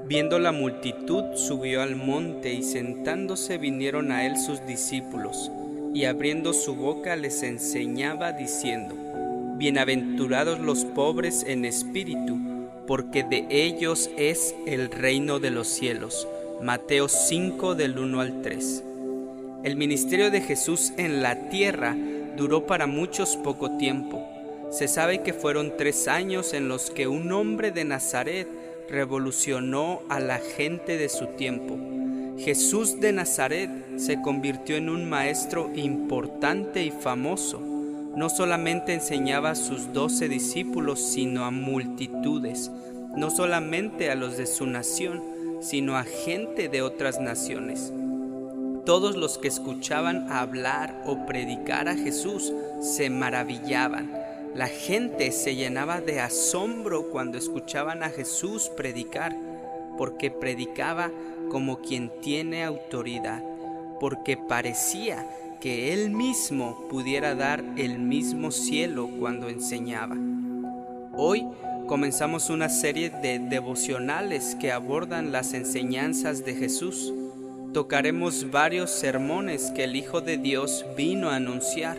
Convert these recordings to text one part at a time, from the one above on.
Viendo la multitud, subió al monte, y sentándose vinieron a él sus discípulos, y abriendo su boca les enseñaba diciendo: Bienaventurados los pobres en espíritu, porque de ellos es el reino de los cielos. Mateo 5 del 1 al 3. El ministerio de Jesús en la tierra duró para muchos poco tiempo. Se sabe que fueron 3 años en los que un hombre de Nazaret revolucionó a la gente de su tiempo. Jesús de Nazaret se convirtió en un maestro importante y famoso. No solamente enseñaba a sus 12 discípulos, sino a multitudes, no solamente a los de su nación, sino a gente de otras naciones. Todos los que escuchaban hablar o predicar a Jesús se maravillaban. La gente se llenaba de asombro cuando escuchaban a Jesús predicar, porque predicaba como quien tiene autoridad, porque parecía que él mismo pudiera dar el mismo cielo cuando enseñaba. Hoy comenzamos una serie de devocionales que abordan las enseñanzas de Jesús. Tocaremos varios sermones que el Hijo de Dios vino a anunciar.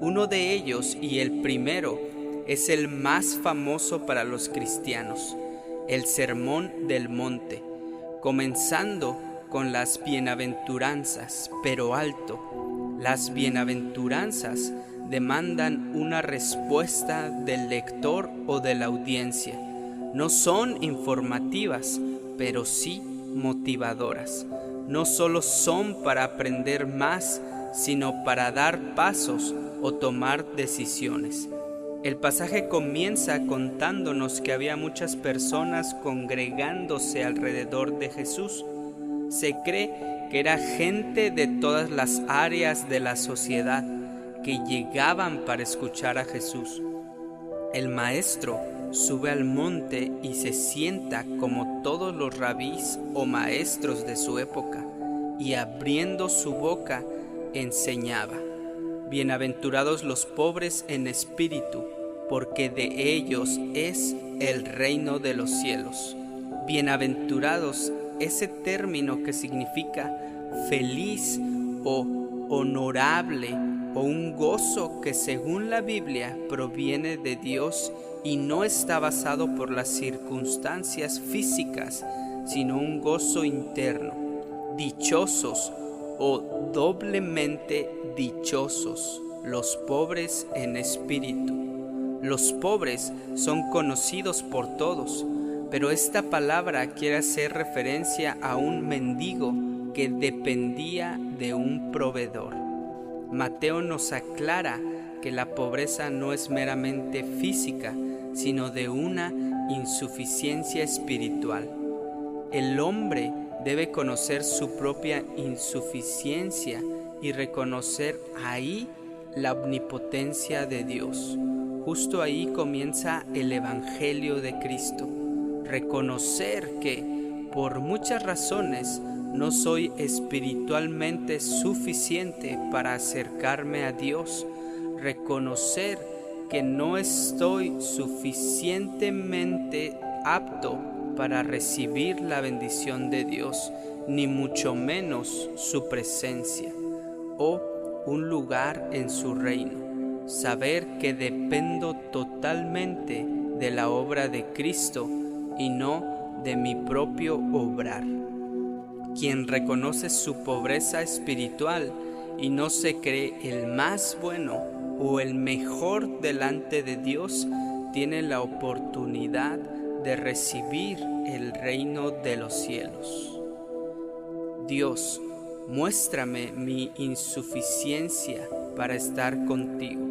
Uno de ellos, y el primero, es el más famoso para los cristianos, el Sermón del Monte, comenzando con las bienaventuranzas, pero alto. Las bienaventuranzas demandan una respuesta del lector o de la audiencia. No son informativas, pero sí motivadoras. No solo son para aprender más, sino para dar pasos o tomar decisiones. El pasaje comienza contándonos que había muchas personas congregándose alrededor de Jesús. Se cree que era gente de todas las áreas de la sociedad que llegaban para escuchar a Jesús. El maestro sube al monte y se sienta como todos los rabís o maestros de su época, y abriendo su boca enseñaba: Bienaventurados los pobres en espíritu, porque de ellos es el reino de los cielos. Bienaventurados, ese término que significa feliz o honorable, o un gozo que según la Biblia proviene de Dios y no está basado por las circunstancias físicas, sino un gozo interno. Dichosos o doblemente dichosos los pobres en espíritu. Los pobres son conocidos por todos, pero esta palabra quiere hacer referencia a un mendigo que dependía de un proveedor. Mateo nos aclara que la pobreza no es meramente física, sino de una insuficiencia espiritual. El hombre debe conocer su propia insuficiencia y reconocer ahí la omnipotencia de Dios. Justo ahí comienza el Evangelio de Cristo. Reconocer que, por muchas razones, no soy espiritualmente suficiente para acercarme a Dios. Reconocer que no estoy suficientemente apto para recibir la bendición de Dios, ni mucho menos su presencia o un lugar en su reino. Saber que dependo totalmente de la obra de Cristo y no de mi propio obrar. Quien reconoce su pobreza espiritual y no se cree el más bueno o el mejor delante de Dios, tiene la oportunidad de recibir el reino de los cielos. Dios, muéstrame mi insuficiencia para estar contigo.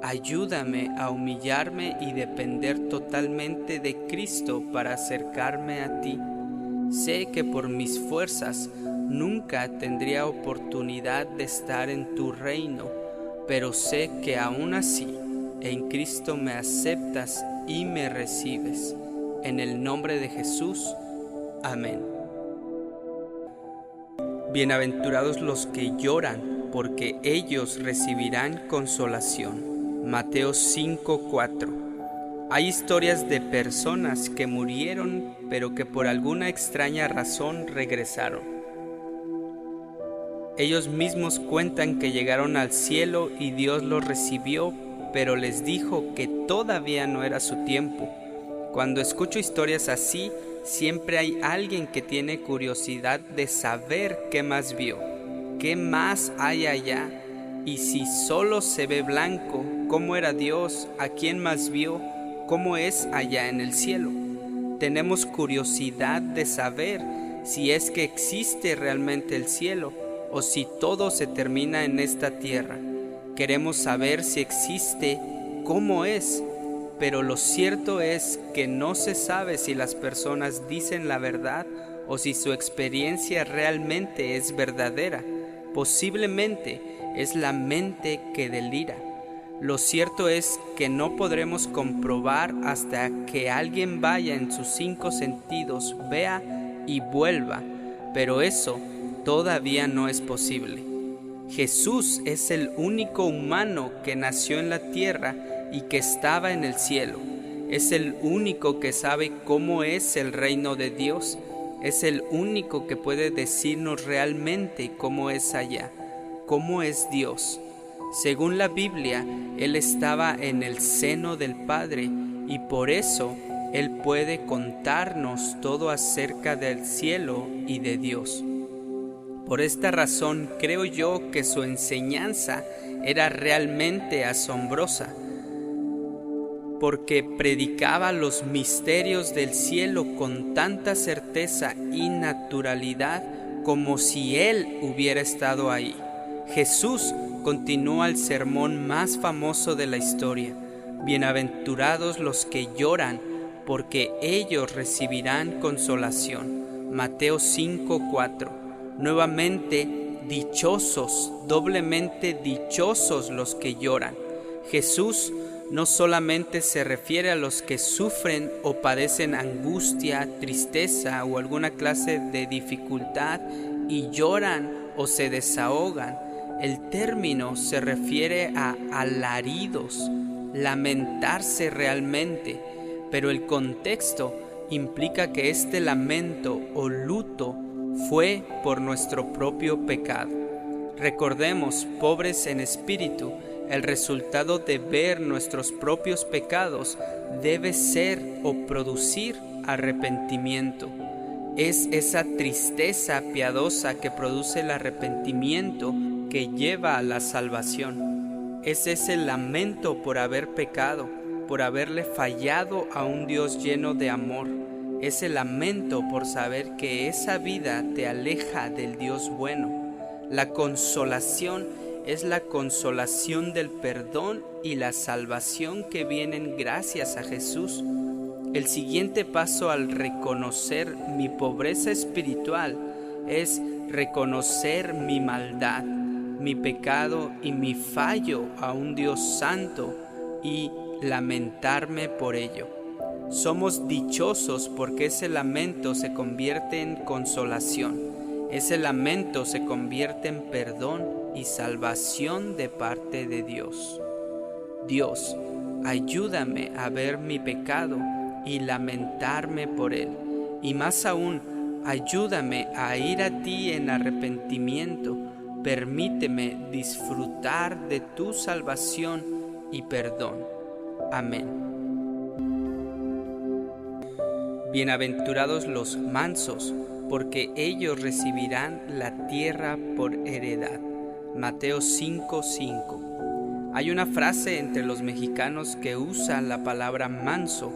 Ayúdame a humillarme y depender totalmente de Cristo para acercarme a ti. Sé que por mis fuerzas nunca tendría oportunidad de estar en tu reino, pero sé que aún así en Cristo me aceptas y me recibes. En el nombre de Jesús. Amén. Bienaventurados los que lloran, porque ellos recibirán consolación. Mateo 5:4. Hay historias de personas que murieron, pero que por alguna extraña razón regresaron. Ellos mismos cuentan que llegaron al cielo y Dios los recibió, pero les dijo que todavía no era su tiempo. Cuando escucho historias así, siempre hay alguien que tiene curiosidad de saber qué más vio, qué más hay allá, y si solo se ve blanco, cómo era Dios, a quién más vio, cómo es allá en el cielo. Tenemos curiosidad de saber si es que existe realmente el cielo o si todo se termina en esta tierra. Queremos saber si existe, cómo es, pero lo cierto es que no se sabe si las personas dicen la verdad o si su experiencia realmente es verdadera. Posiblemente es la mente que delira. Lo cierto es que no podremos comprobar hasta que alguien vaya en sus 5 sentidos, vea y vuelva, pero eso todavía no es posible. Jesús es el único humano que nació en la tierra y que estaba en el cielo. Es el único que sabe cómo es el reino de Dios. Es el único que puede decirnos realmente cómo es allá, cómo es Dios. Según la Biblia, Él estaba en el seno del Padre y por eso Él puede contarnos todo acerca del cielo y de Dios. Por esta razón creo yo que su enseñanza era realmente asombrosa, porque predicaba los misterios del cielo con tanta certeza y naturalidad como si Él hubiera estado ahí. Jesús continúa el sermón más famoso de la historia. Bienaventurados los que lloran, porque ellos recibirán consolación. Mateo 5:4. Nuevamente, dichosos, doblemente dichosos los que lloran. Jesús no solamente se refiere a los que sufren o padecen angustia, tristeza o alguna clase de dificultad y lloran o se desahogan. El término se refiere a alaridos, lamentarse realmente, pero el contexto implica que este lamento o luto fue por nuestro propio pecado. Recordemos, pobres en espíritu, el resultado de ver nuestros propios pecados debe ser o producir arrepentimiento. Es esa tristeza piadosa que produce el arrepentimiento que lleva a la salvación. Es ese lamento por haber pecado, por haberle fallado a un Dios lleno de amor. Ese lamento por saber que esa vida te aleja del Dios bueno. La consolación es la consolación del perdón y la salvación que vienen gracias a Jesús. El siguiente paso al reconocer mi pobreza espiritual es reconocer mi maldad, mi pecado y mi fallo a un Dios santo y lamentarme por ello. Somos dichosos porque ese lamento se convierte en consolación. Ese lamento se convierte en perdón y salvación de parte de Dios. Dios, ayúdame a ver mi pecado y lamentarme por él. Y más aún, ayúdame a ir a ti en arrepentimiento. Permíteme disfrutar de tu salvación y perdón. Amén. Bienaventurados los mansos, porque ellos recibirán la tierra por heredad. Mateo 5:5. Hay una frase entre los mexicanos que usa la palabra manso.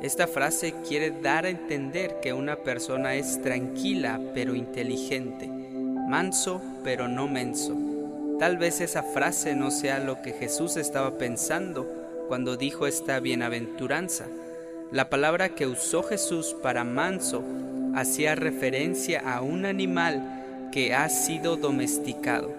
Esta frase quiere dar a entender que una persona es tranquila pero inteligente, manso pero no menso. Tal vez esa frase no sea lo que Jesús estaba pensando cuando dijo esta bienaventuranza. La palabra que usó Jesús para manso hacía referencia a un animal que ha sido domesticado,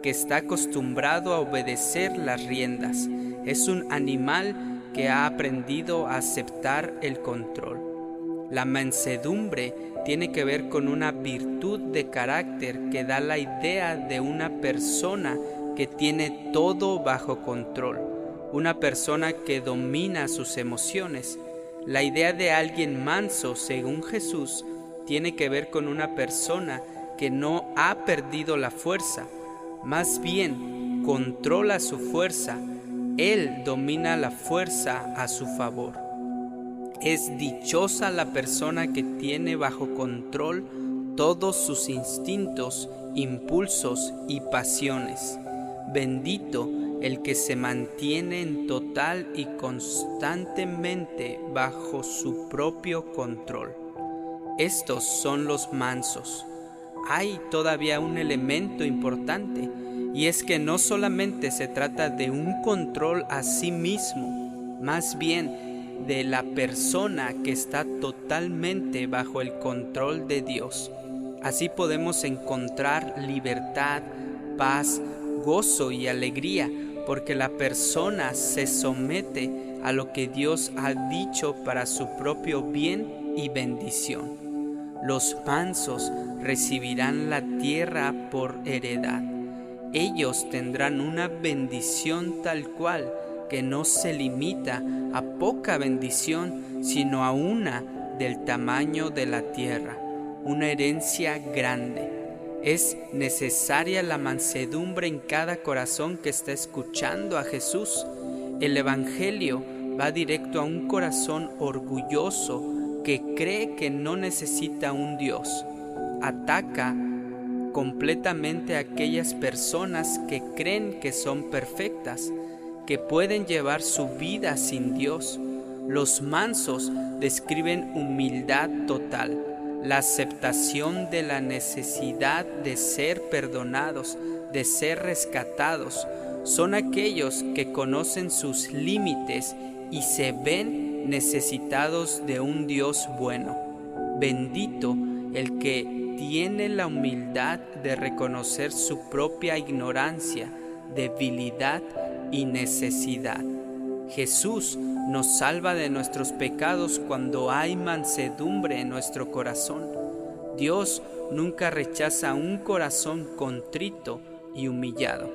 que está acostumbrado a obedecer las riendas. Es un animal que ha aprendido a aceptar el control. La mansedumbre tiene que ver con una virtud de carácter que da la idea de una persona que tiene todo bajo control, una persona que domina sus emociones. La idea de alguien manso, según Jesús, tiene que ver con una persona que no ha perdido la fuerza, más bien controla su fuerza. Él domina la fuerza a su favor. Es dichosa la persona que tiene bajo control todos sus instintos, impulsos y pasiones. Bendito el que se mantiene en total y constantemente bajo su propio control. Estos son los mansos. Hay todavía un elemento importante, y es que no solamente se trata de un control a sí mismo, más bien de la persona que está totalmente bajo el control de Dios. Así podemos encontrar libertad, paz, gozo y alegría, porque la persona se somete a lo que Dios ha dicho para su propio bien y bendición. Los mansos recibirán la tierra por heredad. Ellos tendrán una bendición tal cual que no se limita a poca bendición, sino a una del tamaño de la tierra, una herencia grande. Es necesaria la mansedumbre en cada corazón que está escuchando a Jesús. El Evangelio va directo a un corazón orgulloso que cree que no necesita un Dios. Ataca completamente a aquellas personas que creen que son perfectas, que pueden llevar su vida sin Dios. Los mansos describen humildad total, la aceptación de la necesidad de ser perdonados, de ser rescatados. Son aquellos que conocen sus límites y se ven necesitados de un Dios bueno. Bendito el que tiene la humildad de reconocer su propia ignorancia, debilidad y necesidad. Jesús nos salva de nuestros pecados cuando hay mansedumbre en nuestro corazón. Dios nunca rechaza un corazón contrito y humillado.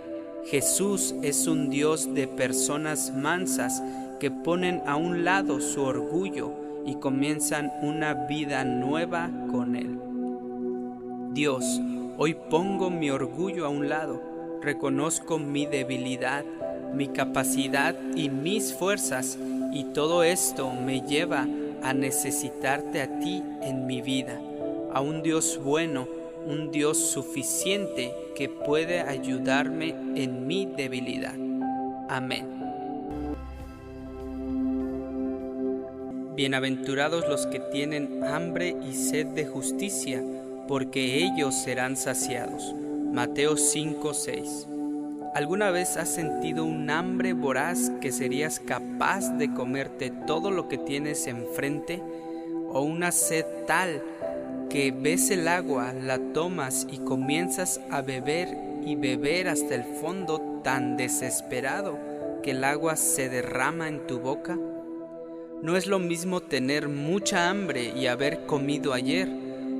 Jesús es un Dios de personas mansas que ponen a un lado su orgullo y comienzan una vida nueva con Él. Dios, hoy pongo mi orgullo a un lado, reconozco mi debilidad, mi capacidad y mis fuerzas, y todo esto me lleva a necesitarte a ti en mi vida, a un Dios bueno, un Dios suficiente que puede ayudarme en mi debilidad. Amén. Bienaventurados los que tienen hambre y sed de justicia, porque ellos serán saciados. Mateo 5:6. ¿Alguna vez has sentido un hambre voraz que serías capaz de comerte todo lo que tienes enfrente? ¿O una sed tal que ves el agua, la tomas y comienzas a beber y beber hasta el fondo tan desesperado que el agua se derrama en tu boca? No es lo mismo tener mucha hambre y haber comido ayer,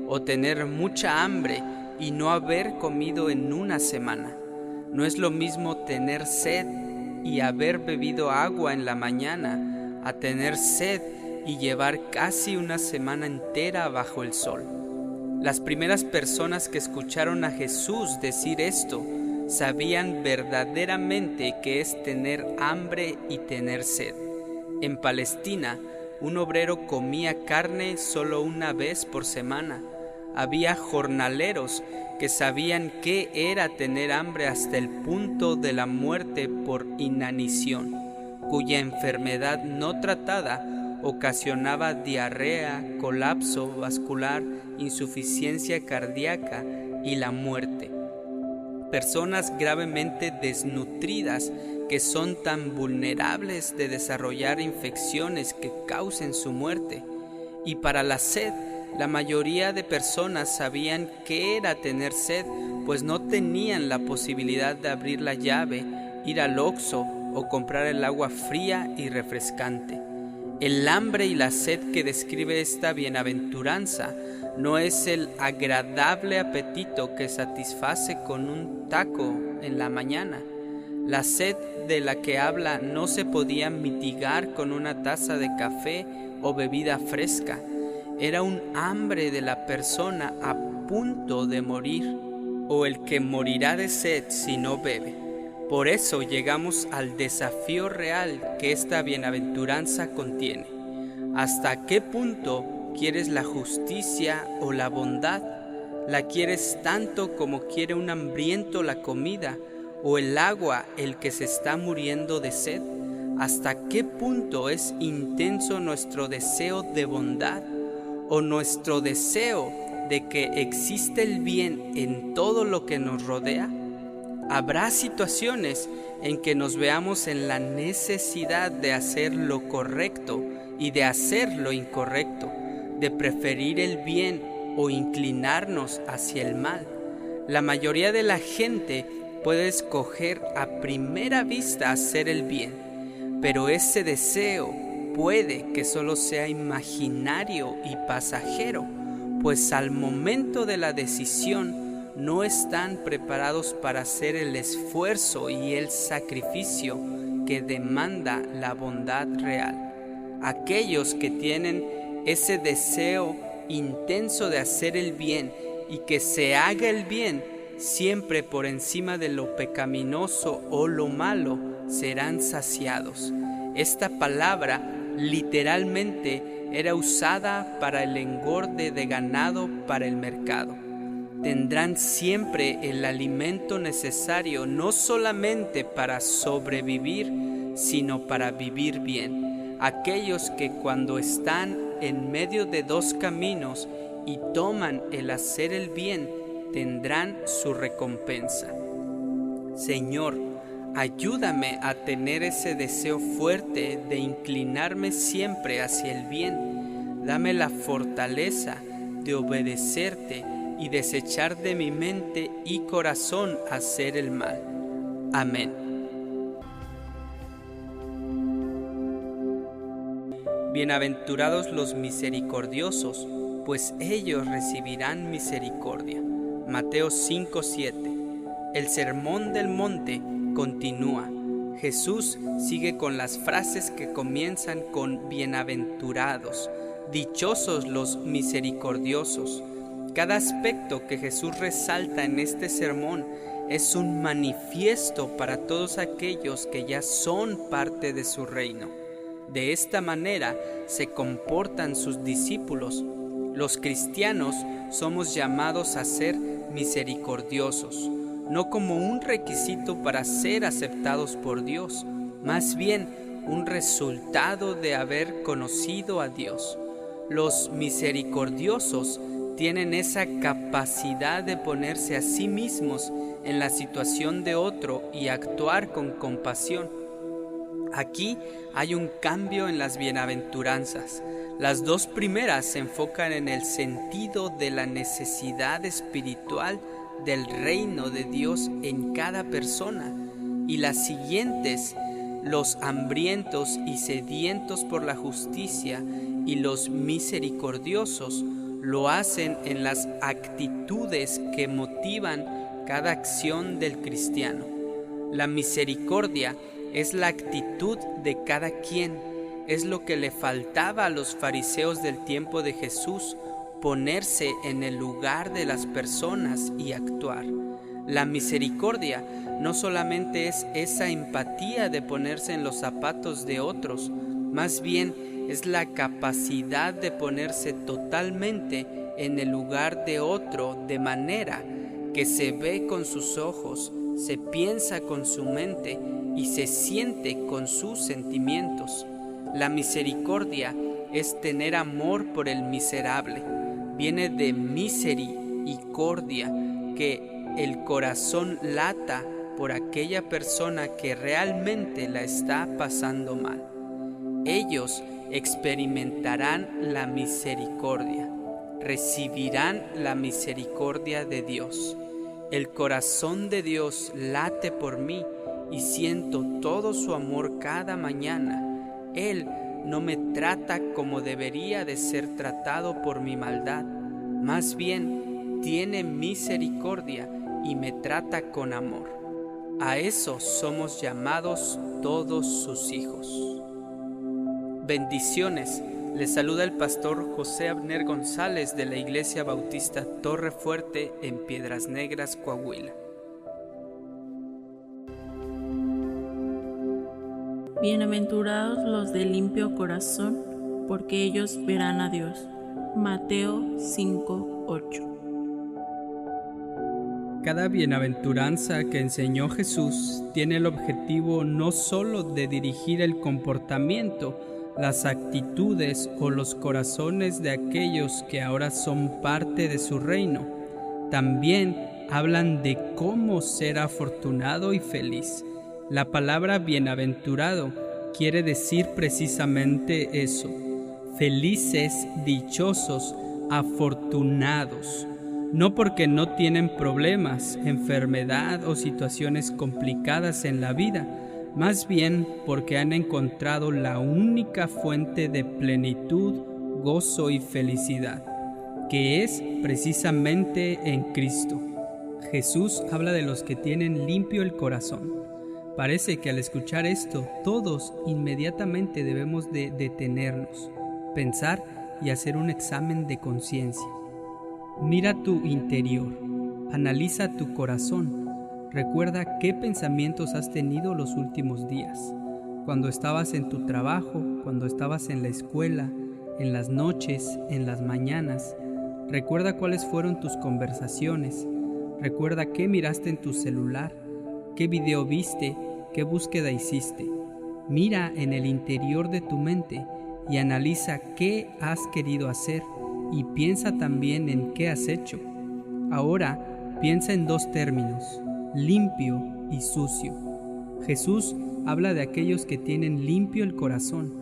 o tener mucha hambre y no haber comido en una semana. No es lo mismo tener sed y haber bebido agua en la mañana, a tener sed y llevar casi una semana entera bajo el sol. Las primeras personas que escucharon a Jesús decir esto sabían verdaderamente qué es tener hambre y tener sed. En Palestina, un obrero comía carne solo una vez por semana. Había jornaleros que sabían qué era tener hambre hasta el punto de la muerte por inanición, cuya enfermedad no tratada ocasionaba diarrea, colapso vascular, insuficiencia cardíaca y la muerte. Personas gravemente desnutridas que son tan vulnerables de desarrollar infecciones que causen su muerte. Y para la sed, la mayoría de personas sabían qué era tener sed, pues no tenían la posibilidad de abrir la llave, ir al Oxxo o comprar el agua fría y refrescante. El hambre y la sed que describe esta bienaventuranza no es el agradable apetito que satisface con un taco en la mañana. La sed de la que habla no se podía mitigar con una taza de café o bebida fresca. Era un hambre de la persona a punto de morir, o el que morirá de sed si no bebe. Por eso llegamos al desafío real que esta bienaventuranza contiene. ¿Hasta qué punto quieres la justicia o la bondad? ¿La quieres tanto como quiere un hambriento la comida, o el agua el que se está muriendo de sed? ¿Hasta qué punto es intenso nuestro deseo de bondad, o nuestro deseo de que existe el bien en todo lo que nos rodea? Habrá situaciones en que nos veamos en la necesidad de hacer lo correcto y de hacer lo incorrecto, de preferir el bien o inclinarnos hacia el mal. La mayoría de la gente puede escoger a primera vista hacer el bien, pero ese deseo puede que solo sea imaginario y pasajero, pues al momento de la decisión no están preparados para hacer el esfuerzo y el sacrificio que demanda la bondad real. Aquellos que tienen ese deseo intenso de hacer el bien y que se haga el bien siempre por encima de lo pecaminoso o lo malo, serán saciados. Esta palabra literalmente era usada para el engorde de ganado para el mercado. Tendrán siempre el alimento necesario, no solamente para sobrevivir, sino para vivir bien. Aquellos que cuando están en medio de dos caminos y toman el hacer el bien, tendrán su recompensa. Señor, ayúdame a tener ese deseo fuerte de inclinarme siempre hacia el bien. Dame la fortaleza de obedecerte y desechar de mi mente y corazón hacer el mal. Amén. Bienaventurados los misericordiosos, pues ellos recibirán misericordia. Mateo 5:7. El sermón del monte continúa. Jesús sigue con las frases que comienzan con bienaventurados, dichosos los misericordiosos. Cada aspecto que Jesús resalta en este sermón es un manifiesto para todos aquellos que ya son parte de su reino. De esta manera se comportan sus discípulos. Los cristianos somos llamados a ser misericordiosos, no como un requisito para ser aceptados por Dios, más bien un resultado de haber conocido a Dios. Los misericordiosos tienen esa capacidad de ponerse a sí mismos en la situación de otro y actuar con compasión. Aquí hay un cambio en las bienaventuranzas. Las dos primeras se enfocan en el sentido de la necesidad espiritual del reino de Dios en cada persona, y las siguientes, los hambrientos y sedientos por la justicia y los misericordiosos, lo hacen en las actitudes que motivan cada acción del cristiano. La misericordia es la actitud de cada quien. Es lo que le faltaba a los fariseos del tiempo de Jesús, ponerse en el lugar de las personas y actuar. La misericordia no solamente es esa empatía de ponerse en los zapatos de otros, más bien es la capacidad de ponerse totalmente en el lugar de otro, de manera que se ve con sus ojos, se piensa con su mente y se siente con sus sentimientos. La misericordia es tener amor por el miserable. Viene de miseri y cordia, que el corazón lata por aquella persona que realmente la está pasando mal. Ellos experimentarán la misericordia, recibirán la misericordia de Dios. El corazón de Dios late por mí y siento todo su amor cada mañana. Él no me trata como debería de ser tratado por mi maldad, más bien tiene misericordia y me trata con amor. A eso somos llamados todos sus hijos. Bendiciones. Les saluda el pastor José Abner González de la Iglesia Bautista Torre Fuerte en Piedras Negras, Coahuila. Bienaventurados los de limpio corazón, porque ellos verán a Dios. Mateo 5:8. Cada bienaventuranza que enseñó Jesús tiene el objetivo no solo de dirigir el comportamiento, las actitudes o los corazones de aquellos que ahora son parte de su reino. También hablan de cómo ser afortunado y feliz. La palabra bienaventurado quiere decir precisamente eso: felices, dichosos, afortunados. No porque no tienen problemas, enfermedad o situaciones complicadas en la vida, más bien porque han encontrado la única fuente de plenitud, gozo y felicidad, que es precisamente en Cristo. Jesús habla de los que tienen limpio el corazón. Parece que al escuchar esto, todos inmediatamente debemos de detenernos, pensar y hacer un examen de conciencia. Mira tu interior, analiza tu corazón, recuerda qué pensamientos has tenido los últimos días, cuando estabas en tu trabajo, cuando estabas en la escuela, en las noches, en las mañanas. Recuerda cuáles fueron tus conversaciones, recuerda qué miraste en tu celular, qué video viste, qué búsqueda hiciste. Mira en el interior de tu mente y analiza qué has querido hacer y piensa también en qué has hecho. Ahora piensa en dos términos: limpio y sucio. Jesús habla de aquellos que tienen limpio el corazón.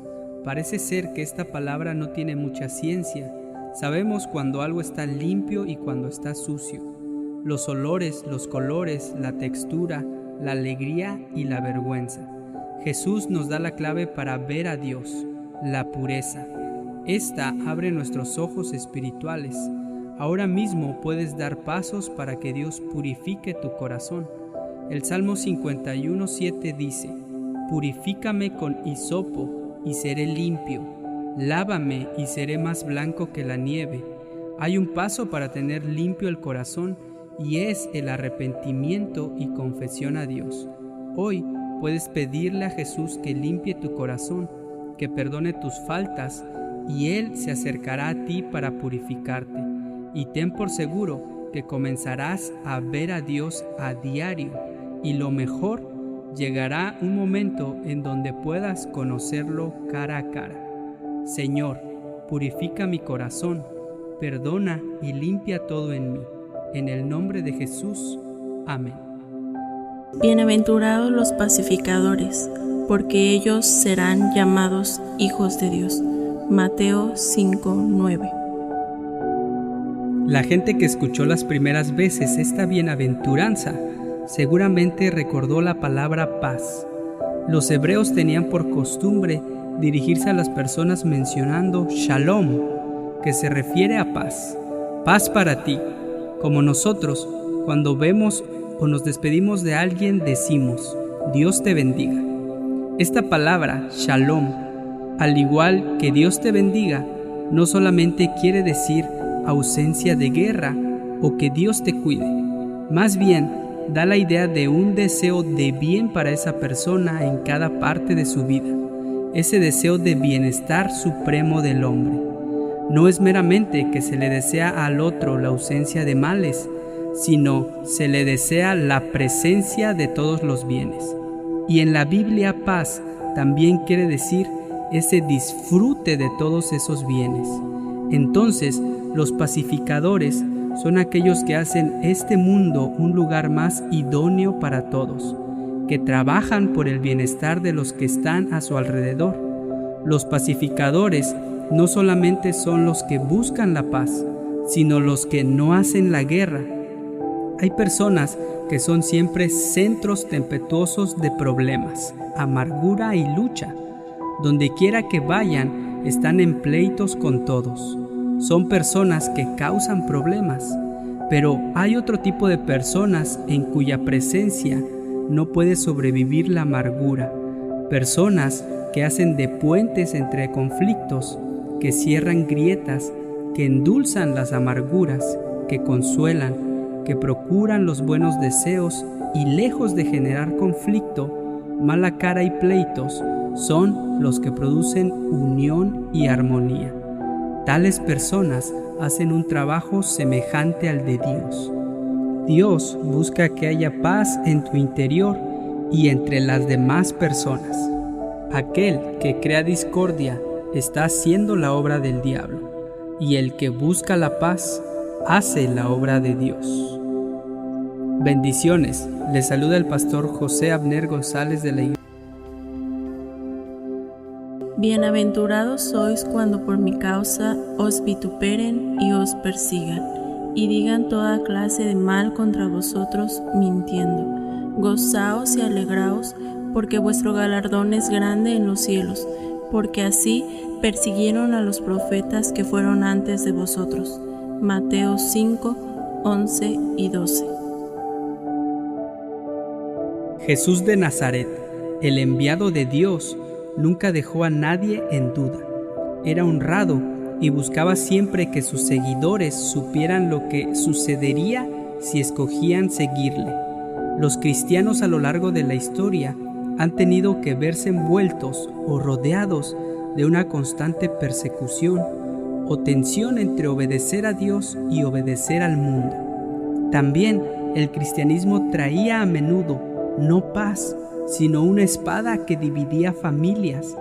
Parece ser que esta palabra no tiene mucha ciencia. Sabemos cuando algo está limpio y cuando está sucio. Los olores, los colores, la textura, la alegría y la vergüenza. Jesús nos da la clave para ver a Dios: la pureza. Esta abre nuestros ojos espirituales. Ahora mismo puedes dar pasos para que Dios purifique tu corazón. El Salmo 51:7 dice: Purifícame con hisopo y seré limpio. Lávame y seré más blanco que la nieve. Hay un paso para tener limpio el corazón y es el arrepentimiento y confesión a Dios. Hoy puedes pedirle a Jesús que limpie tu corazón, que perdone tus faltas, y Él se acercará a ti para purificarte. Y ten por seguro que comenzarás a ver a Dios a diario, y lo mejor, llegará un momento en donde puedas conocerlo cara a cara. Señor, purifica mi corazón, perdona y limpia todo en mí. En el nombre de Jesús. Amén. Bienaventurados los pacificadores, porque ellos serán llamados hijos de Dios. Mateo 5:9. La gente que escuchó las primeras veces esta bienaventuranza seguramente recordó la palabra paz. Los hebreos tenían por costumbre dirigirse a las personas mencionando Shalom, que se refiere a paz. Paz para ti. Como nosotros, cuando vemos o nos despedimos de alguien, decimos: Dios te bendiga. Esta palabra, Shalom, al igual que Dios te bendiga, no solamente quiere decir ausencia de guerra o que Dios te cuide. Más bien, da la idea de un deseo de bien para esa persona en cada parte de su vida. Ese deseo de bienestar supremo del hombre. No es meramente que se le desea al otro la ausencia de males, sino se le desea la presencia de todos los bienes. Y en la Biblia, paz también quiere decir ese disfrute de todos esos bienes. Entonces, los pacificadores son aquellos que hacen este mundo un lugar más idóneo para todos, que trabajan por el bienestar de los que están a su alrededor. Los pacificadores no solamente son los que buscan la paz, sino los que no hacen la guerra. Hay personas que son siempre centros tempestuosos de problemas, amargura y lucha. Donde quiera que vayan, están en pleitos con todos. Son personas que causan problemas, pero hay otro tipo de personas en cuya presencia no puede sobrevivir la amargura. Personas que hacen de puentes entre conflictos, que cierran grietas, que endulzan las amarguras, que consuelan, que procuran los buenos deseos y lejos de generar conflicto, mala cara y pleitos, son los que producen unión y armonía. Tales personas hacen un trabajo semejante al de Dios. Dios busca que haya paz en tu interior y entre las demás personas. Aquel que crea discordia está haciendo la obra del diablo, y el que busca la paz hace la obra de Dios. Bendiciones. Les saluda el pastor José Abner González de la Iglesia. Bienaventurados sois cuando por mi causa os vituperen y os persigan, y digan toda clase de mal contra vosotros mintiendo. Gozaos y alegraos, porque vuestro galardón es grande en los cielos, porque así persiguieron a los profetas que fueron antes de vosotros. Mateo 5, 11 y 12. Jesús de Nazaret, el enviado de Dios, nunca dejó a nadie en duda. Era honrado y buscaba siempre que sus seguidores supieran lo que sucedería si escogían seguirle. Los cristianos a lo largo de la historia han tenido que verse envueltos o rodeados de una constante persecución o tensión entre obedecer a Dios y obedecer al mundo. También el cristianismo traía a menudo no paz, sino una espada que dividía familias.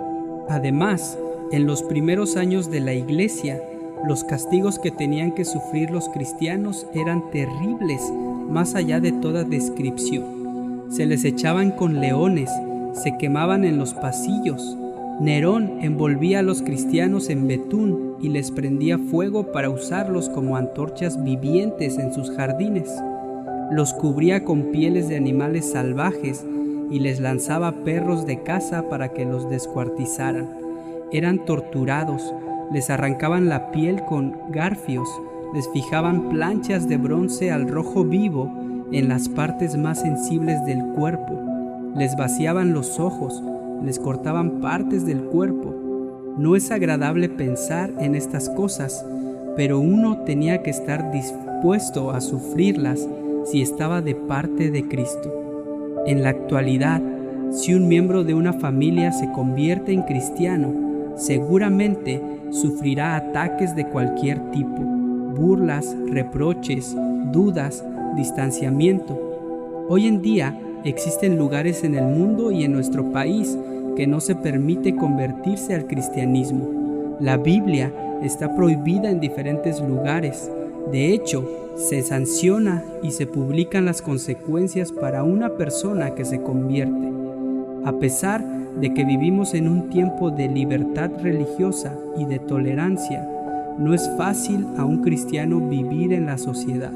Además, en los primeros años de la Iglesia, los castigos que tenían que sufrir los cristianos eran terribles, más allá de toda descripción. Se les echaban con leones, se quemaban en los pasillos. Nerón envolvía a los cristianos en betún y les prendía fuego para usarlos como antorchas vivientes en sus jardines. Los cubría con pieles de animales salvajes y les lanzaba perros de caza para que los descuartizaran. Eran torturados, les arrancaban la piel con garfios, les fijaban planchas de bronce al rojo vivo en las partes más sensibles del cuerpo, les vaciaban los ojos, les cortaban partes del cuerpo. No es agradable pensar en estas cosas, pero uno tenía que estar dispuesto a sufrirlas si estaba de parte de Cristo. En la actualidad, si un miembro de una familia se convierte en cristiano, seguramente sufrirá ataques de cualquier tipo, burlas, reproches, dudas, distanciamiento. Hoy en día existen lugares en el mundo y en nuestro país que no se permite convertirse al cristianismo. La Biblia está prohibida en diferentes lugares. De hecho, se sanciona y se publican las consecuencias para una persona que se convierte. A pesar de que vivimos en un tiempo de libertad religiosa y de tolerancia, no es fácil a un cristiano vivir en la sociedad.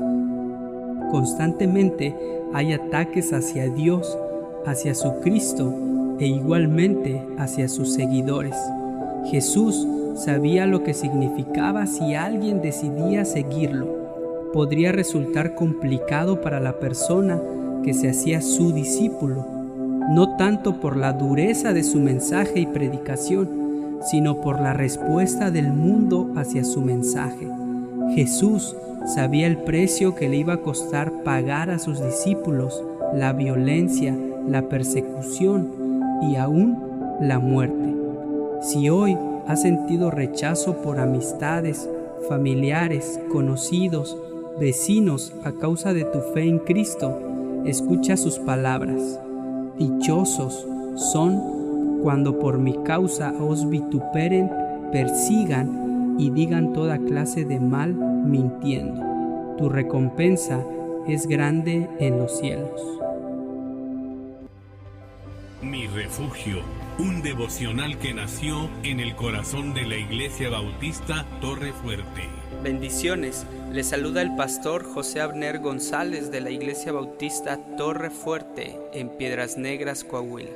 Constantemente hay ataques hacia Dios, hacia su Cristo e igualmente hacia sus seguidores. Jesús sabía lo que significaba si alguien decidía seguirlo. Podría resultar complicado para la persona que se hacía su discípulo, no tanto por la dureza de su mensaje y predicación, sino por la respuesta del mundo hacia su mensaje. Jesús sabía el precio que le iba a costar pagar a sus discípulos la violencia, la persecución y aún la muerte. Si hoy has sentido rechazo por amistades, familiares, conocidos, vecinos a causa de tu fe en Cristo, escucha sus palabras. Dichosos son cuando por mi causa os vituperen, persigan y digan toda clase de mal mintiendo. Tu recompensa es grande en los cielos. Mi refugio, un devocional que nació en el corazón de la Iglesia Bautista Torre Fuerte. Bendiciones. Les saluda el pastor José Abner González de la Iglesia Bautista Torre Fuerte en Piedras Negras, Coahuila.